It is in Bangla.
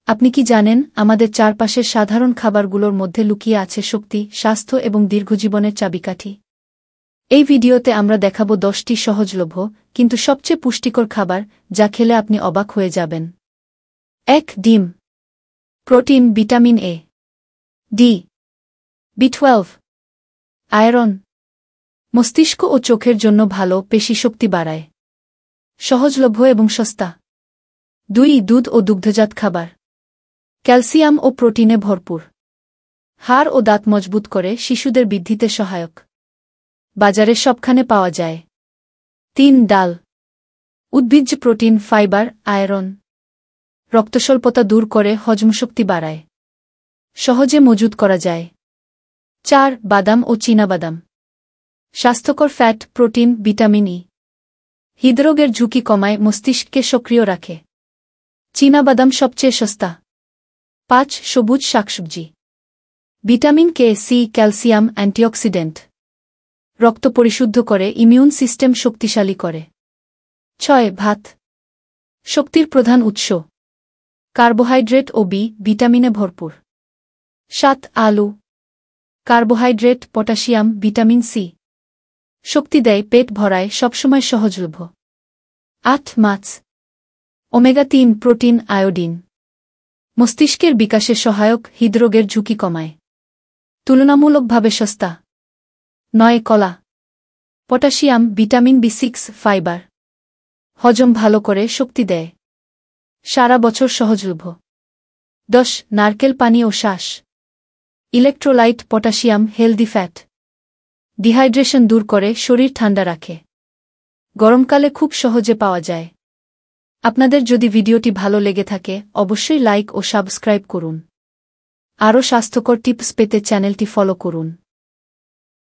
আপনি কি জানেন আমাদের চারপাশের সাধারণ খাবারগুলোর মধ্যে লুকিয়ে আছে শক্তি, স্বাস্থ্য এবং দীর্ঘজীবনের চাবিকাঠি? এই ভিডিওতে আমরা দেখাবো 10টি সহজলভ্য কিন্তু সবচেয়ে পুষ্টিকর খাবার যা খেলে আপনি অবাক হয়ে যাবেন। ১. ডিম। প্রোটিন, ভিটামিন এ, ডি, বি12, আয়রন। মস্তিষ্ক ও চোখের জন্য ভালো, পেশিশক্তি বাড়ায়। সহজলভ্য এবং সস্তা। ২. দুধ ও দুগ্ধজাত খাবার। ক্যালসিয়াম ও প্রোটিনে ভরপুর। হাড় ও দাঁত মজবুত করে, শিশুদের বৃদ্ধিতে সহায়ক। বাজারে সবখানে পাওয়া যায়। ৩. ডাল। উদ্ভিজ্জ প্রোটিন, ফাইবার, আয়রন। রক্তস্বল্পতা দূর করে, হজমশক্তি বাড়ায়। সহজে মজুত করা যায়। ৪. বাদাম ও চীনাবাদাম। স্বাস্থ্যকর ফ্যাট, প্রোটিন, ভিটামিন ই। হৃদরোগের ঝুঁকি কমায়, মস্তিষ্ককে সক্রিয় রাখে। চীনাবাদাম সবচেয়ে সস্তা। ৫. সবুজ শাকসবজি। Vitamin K, C, calcium, antioxidant. রক্ত পরিশুদ্ধ করে, ইমিউন সিস্টেম শক্তিশালী করে। ৬. ভাত। শক্তির প্রধান উৎস। কার্বোহাইড্রেট ও ভিটামিনে ভরপুর। ৭. আলু। Carbohydrate, potassium, vitamin C. শক্তি দেয়, পেট ভরায়, সবসময় সহজলভ্য। ৮. মাছ। Omega three protein, iodine. মস্তিষ্কের বিকাশে সহায়ক, হৃদরোগের ঝুঁকি কমায়। তুলনামূলকভাবে সস্তা। ৯. কলা। পটাশিয়াম, ভিটামিন বি6, ফাইবার। হজম ভালো করে, শক্তি দেয়। সারা বছর সহজলভ্য। ১০. নারকেল পানি ও শাঁস। Electrolyte, potassium, healthy fat. Dehydration দূর করে, শরীর ঠান্ডা রাখে। গরমকালে খুব সহজে পাওয়া যায়। আপনাদের যদি ভিডিওটি ভালো লেগে থাকে অবশ্যই লাইক ও সাবস্ক্রাইব করুন। আরও স্বাস্থ্যকর টিপস পেতে চ্যানেলটি ফলো করুন।